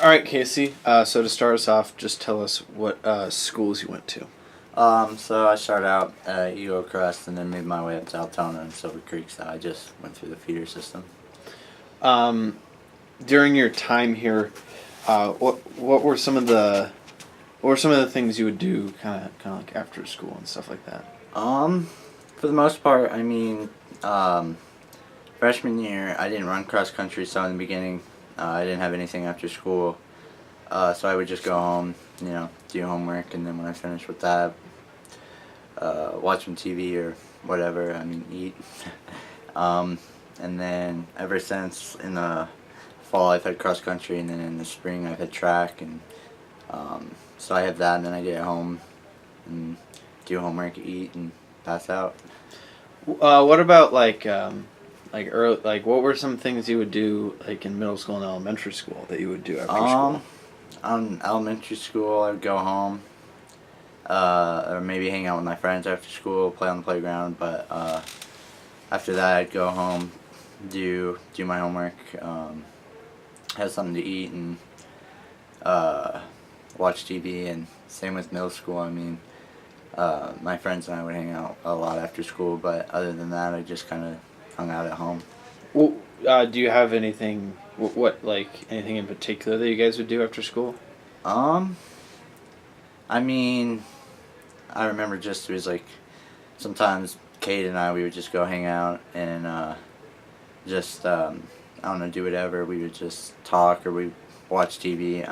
All right, Kasey. So to start us off, just tell us what schools you went to. So I started out at Eagle Crest and then made my way up to Altona and Silver Creek. So I just went through the feeder system. During your time here, what were some of the things you would do kind of like after school and stuff like that? For the most part, freshman year I didn't run cross country, so in the beginning I didn't have anything after school. So I would just go home, do homework, and then when I finished with that, watch some TV or whatever. Eat. And then ever since in the fall I've had cross country, and then in the spring I've had track, and so I have that, and then I get home and do homework, eat, and pass out. What about like early, like what were some things you would do like in middle school and elementary school that you would do after school? On elementary school, I would go home, or maybe hang out with my friends after school, play on the playground. But after that, I'd go home, do my homework, have something to eat, and watch TV. And same with middle school. My friends and I would hang out a lot after school. But other than that, I just kind of hung out at home. Well, do you have anything? Anything in particular that you guys would do after school? I remember just it was like sometimes Kate and I, we would just go hang out and I don't know, do whatever. We would just talk or we watch TV.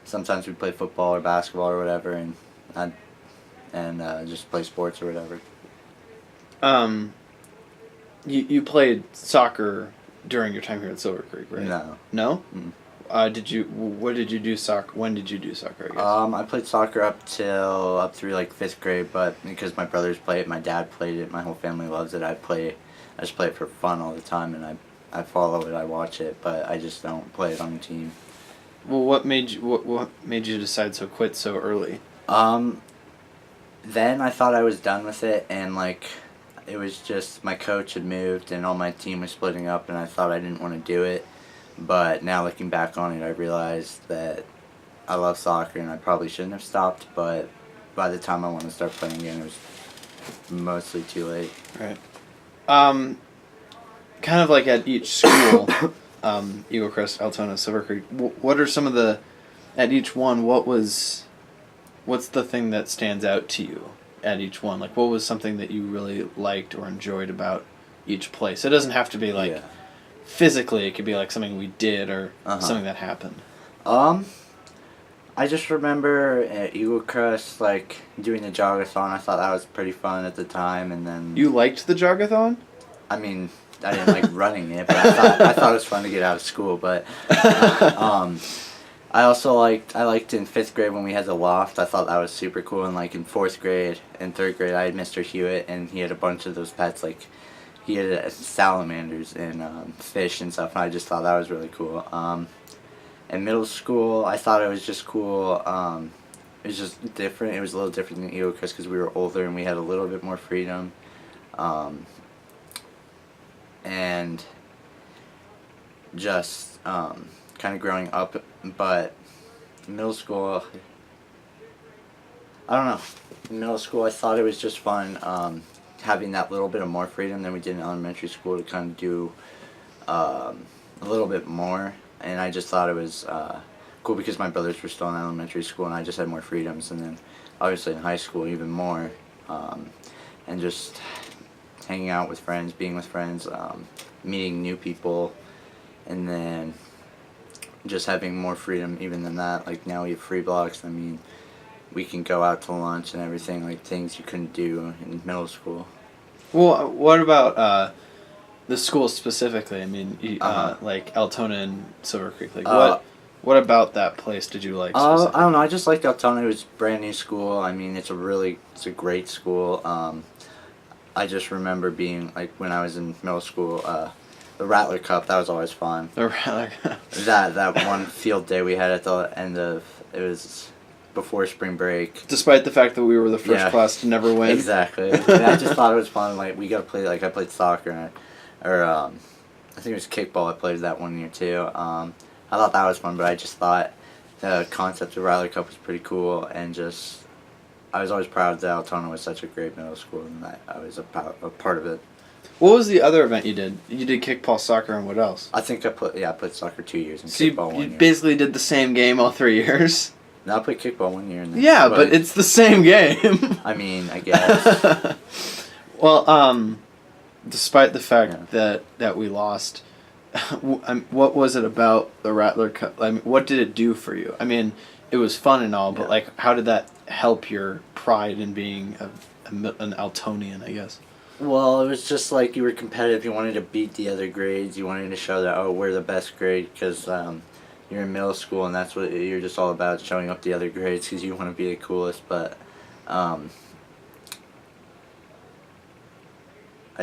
Sometimes we'd play football or basketball or whatever, and just play sports or whatever. You played soccer during your time here at Silver Creek, right? No. No? Mm. What did you do soccer? When did you do soccer, I guess? I played soccer up through like 5th grade, but because my brothers played it, my dad played it, my whole family loves it. I just play it for fun all the time, and I follow it, I watch it, but I just don't play it on the team. Well, what made you decide to quit so early? Then I thought I was done with it, and it was just my coach had moved and all my team was splitting up, and I thought I didn't want to do it. But now looking back on it, I realized that I love soccer and I probably shouldn't have stopped, but by the time I wanted to start playing again, it was mostly too late. Right. Kind of like at each school, Eagle Crest, Altona, Silver Creek, what are some of at each one, what's the thing that stands out to you at each one? Like, what was something that you really liked or enjoyed about each place? It doesn't have to be physically, it could be like something we did or something that happened. I just remember at Eagle Crest, doing the jogathon. I thought that was pretty fun at the time, and then... You liked the jogathon? I didn't like running it, but I thought it was fun to get out of school, but... I also liked in 5th grade when we had the loft. I thought that was super cool. And in 4th grade and 3rd grade, I had Mr. Hewitt, and he had a bunch of those pets. He had salamanders and fish and stuff, and I just thought that was really cool. In middle school, I thought it was just cool. It was just different. It was a little different than Eagle Crest because we were older and we had a little bit more freedom. And just kind of growing up, but middle school, I don't know. In middle school, I thought it was just fun having that little bit of more freedom than we did in elementary school to kind of do a little bit more, and I just thought it was cool because my brothers were still in elementary school and I just had more freedoms, and then obviously in high school even more, and just hanging out with friends, being with friends, meeting new people, and then just having more freedom even than that. Now we have free blocks. We can go out to lunch and everything, things you couldn't do in middle school. Well, what about the school specifically? Like Altona and Silver Creek. What about that place did you like specifically? I don't know. I just liked Altona. It was a brand new school. It's a great school. I just remember being when I was in middle school. The Rattler Cup, that was always fun. The Rattler Cup. That one field day we had at the end of, it was before spring break. Despite the fact that we were the first class to never win. Exactly. I just thought it was fun. We got to play, I played soccer, or I think it was kickball I played that one year too. I thought that was fun, but I just thought the concept of Rattler Cup was pretty cool, and just I was always proud that Altona was such a great middle school, and that I was a part of it. What was the other event you did? You did kickball, soccer, and what else? I think I put soccer 2 years and So kickball you 1 year. basically did the same game all 3 years? No, I played kickball 1 year. And then, Yeah, but it's the same game. I mean, I guess. Well, despite the fact that we lost, what was it about the Rattler Cup? I mean, what did it do for you? I mean, it was fun and all, but like, how did that help your pride in being an Altonian, I guess? Well, it was just like you were competitive. You wanted to beat the other grades. You wanted to show that, oh, we're the best grade, because you're in middle school, and that's what you're just all about, showing up the other grades because you want to be the coolest. But I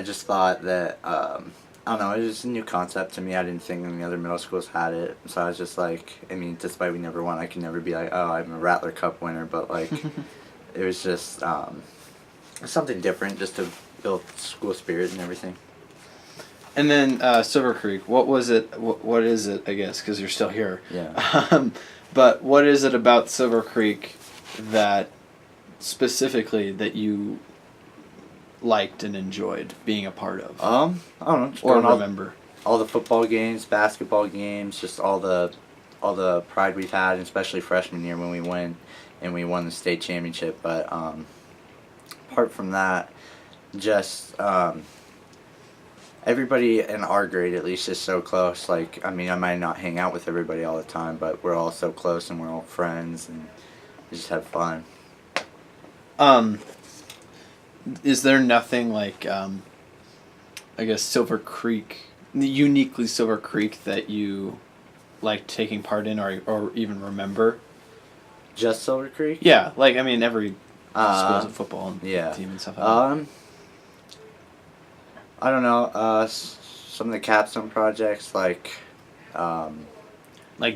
just thought that, I don't know, it was a new concept to me. I didn't think any other middle schools had it. So I was just like, I mean, despite we never won, I can never be like, oh, I'm a Rattler Cup winner. But, like, it was just something different just to build school spirit and everything. And then Silver Creek, what was it? What is it, I guess, because you're still here. Yeah. But what is it about Silver Creek that specifically that you liked and enjoyed being a part of? I don't know. Just or going remember? All the football games, basketball games, just all the pride we've had, especially freshman year when we went and we won the state championship. But apart from that, just everybody in our grade at least is so close. Like, I mean, I might not hang out with everybody all the time, but we're all so close and we're all friends and we just have fun. Is there nothing like I guess Silver Creek, uniquely Silver Creek, that you like taking part in or even remember? Just Silver Creek? Yeah, like, I mean, every school has a football and team and stuff like that. I don't know. Some of the capstone projects, like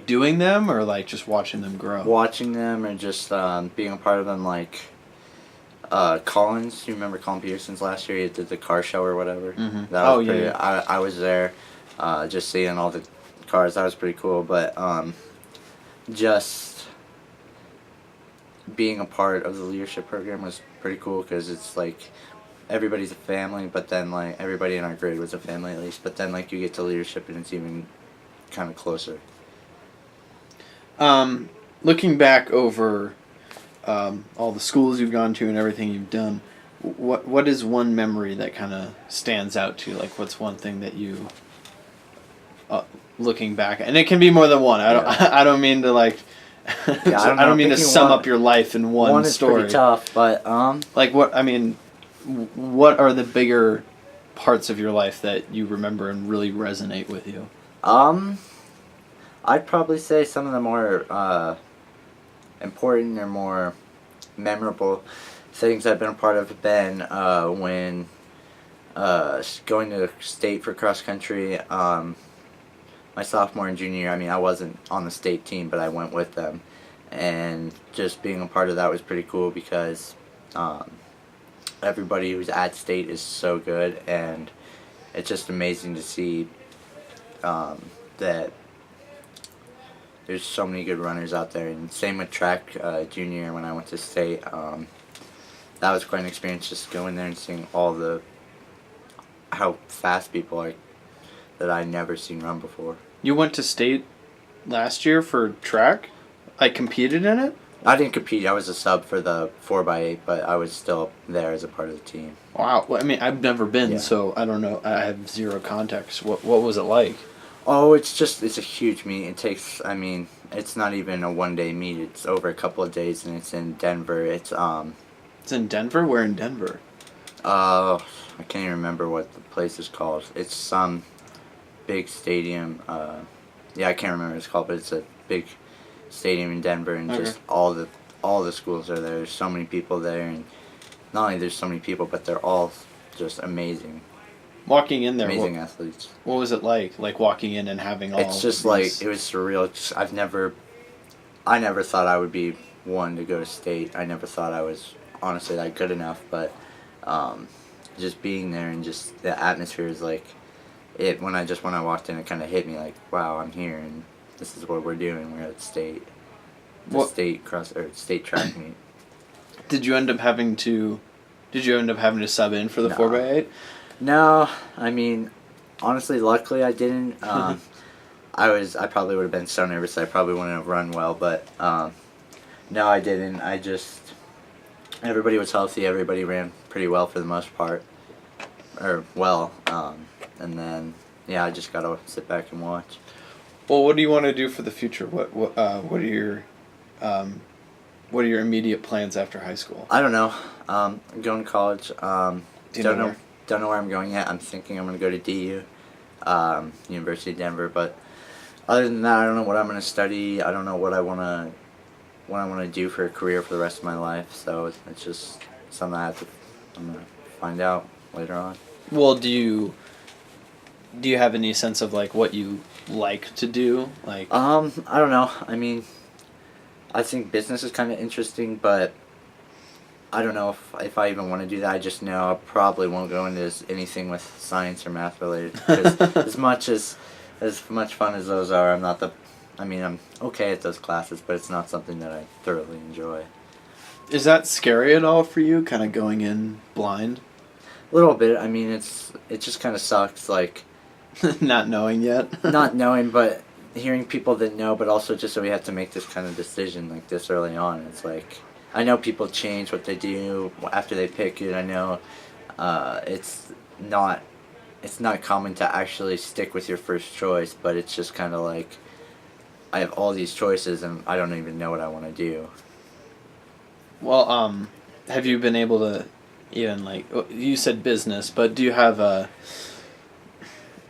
doing them or like just watching them grow? Watching them or just being a part of them, like Collins. You remember Colin Peterson's last year? He did the car show or whatever. Mm-hmm. That was pretty. Yeah. I was there, just seeing all the cars. That was pretty cool. But just being a part of the leadership program was pretty cool because it's like everybody's a family, but then like everybody in our grade was a family at least. But then like you get to leadership and it's even kind of closer. Looking back over all the schools you've gone to and everything you've done, what is one memory that kind of stands out to you? Like, what's one thing that you, looking back, and it can be more than one. I don't mean to like. I don't mean to sum up your life in one story. One is pretty tough, but like what I mean, what are the bigger parts of your life that you remember and really resonate with you? I'd probably say some of the more important or more memorable things I've been a part of have been when going to state for cross country. My sophomore and junior year, I mean, I wasn't on the state team, but I went with them. And just being a part of that was pretty cool because everybody who's at state is so good, and it's just amazing to see that there's so many good runners out there. And same with track junior year when I went to state. That was quite an experience, just going there and seeing how fast people are that I'd never seen run before. You went to state last year for track? Like, competed in it? I didn't compete. I was a sub for the 4x8, but I was still there as a part of the team. Wow. Well, I mean, I've never been, so I don't know. I have zero context. What was it like? Oh, it's a huge meet. It takes, I mean, it's not even a one-day meet. It's over a couple of days, and it's in Denver. It's in Denver? Where in Denver? I can't even remember what the place is called. It's some big stadium. I can't remember what it's called, but it's a big stadium in Denver, and just all the schools are there. There's so many people there, and not only there's so many people, but they're all just amazing. Walking in there, amazing athletes. What was it like? Like walking in and having all. It's just like, it was surreal. Just, I never thought I would be one to go to state. I never thought I was honestly that good enough, but just being there and just the atmosphere is like it. When I walked in, it kind of hit me like, wow, I'm here, and this is what we're doing. We're at state, What- state track meet. Did you end up having to sub in for the No. 4x8? No, I mean, honestly, luckily I didn't. I probably would have been so nervous. I probably wouldn't have run well, but no, I didn't. Everybody was healthy. Everybody ran pretty well for the most part, and then yeah, I just gotta sit back and watch. Well, what do you want to do for the future? What are your immediate plans after high school? I don't know. I'm going to college. Do you know where? Don't know where I'm going yet. I'm thinking I'm going to go to DU, University of Denver. But other than that, I don't know what I'm going to study. I don't know what I want to do for a career for the rest of my life. So it's just something I'm going to find out later on. Well, do you have any sense of like what you like to do? Like I don't know. I mean, I think business is kind of interesting, but I don't know if I even want to do that. I just know I probably won't go into anything with science or math related. Because as much fun as those are, I'm okay at those classes, but it's not something that I thoroughly enjoy. Is that scary at all for you, kind of going in blind? A little bit. I mean, it just kind of sucks, like Not knowing yet? not knowing, but hearing people that know, but also just so we have to make this kind of decision like this early on. It's like, I know people change what they do after they pick it. I know it's not common to actually stick with your first choice, but it's just kind of like, I have all these choices and I don't even know what I want to do. Well, have you been able to even like, you said business, but do you have a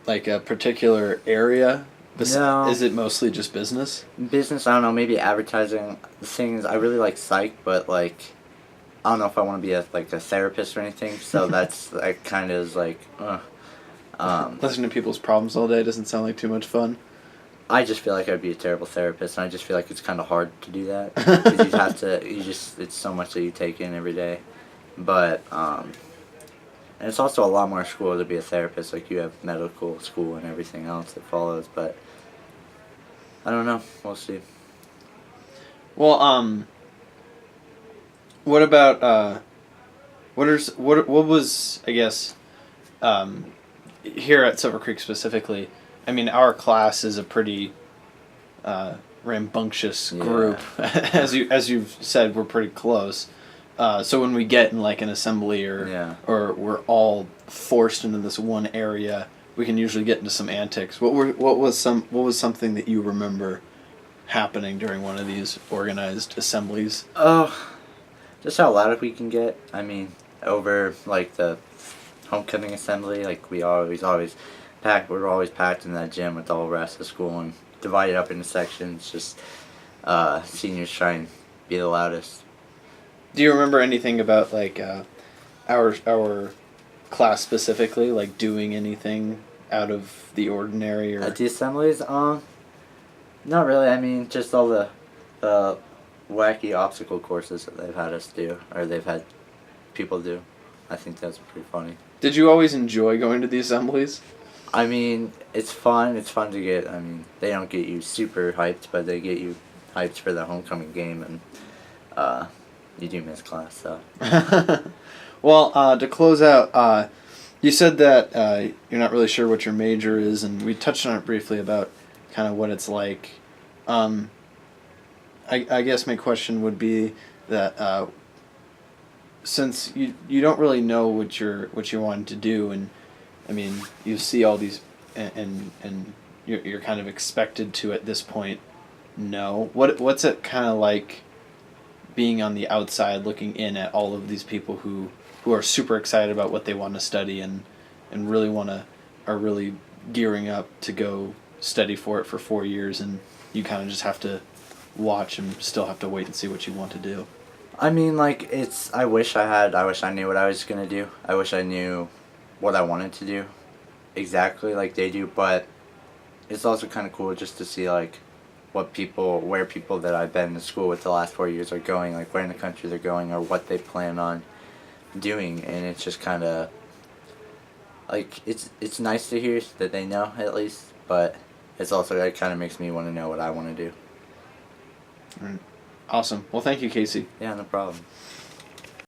particular area? No. Is it mostly just business? Business, I don't know, maybe advertising. The thing is, I really like psych, but like, I don't know if I want to be a therapist or anything, so that kind of is like, Listening to people's problems all day doesn't sound like too much fun. I just feel like I'd be a terrible therapist, and I just feel like it's kind of hard to do that. Because it's so much that you take in every day. But, and it's also a lot more school to be a therapist, like you have medical school and everything else that follows, but I don't know, we'll see. Well, what about, what was, I guess, here at Silver Creek specifically, I mean, our class is a pretty rambunctious group. Yeah. as you've said, we're pretty close. So when we get in like an assembly or we're all forced into this one area, we can usually get into some antics. What was something that you remember happening during one of these organized assemblies? Oh, just how loud we can get. I mean, over like the homecoming assembly, like we're always packed in that gym with the whole rest of school and divided up into sections. Just seniors try and be the loudest. Do you remember anything about like our class specifically, like doing anything out of the ordinary? Or At the assemblies, not really. I mean, just all the wacky obstacle courses that they've had us do, or they've had people do. I think that's pretty funny. Did you always enjoy going to the assemblies? I mean, it's fun. It's fun to get. I mean, they don't get you super hyped, but they get you hyped for the homecoming game, and you do miss class, so. Well, to close out, you said that you're not really sure what your major is, and we touched on it briefly about kind of what it's like. I guess my question would be that since you don't really know what you want to do, and I mean you see all these and you're kind of expected to at this point know what's it kind of like being on the outside looking in at all of these people who are super excited about what they want to study and really are really gearing up to go study for it for 4 years, and you kind of just have to watch and still have to wait and see what you want to do. I mean, like, I wish I knew what I was gonna do. I wish I knew what I wanted to do exactly like they do, but it's also kind of cool just to see, like, where people that I've been to school with the last 4 years are going, like, where in the country they're going or what they plan on doing, and it's just kind of, like, it's nice to hear that they know, at least, but it's also, it kind of makes me want to know what I want to do. Awesome. Well, thank you, Kasey. Yeah, no problem.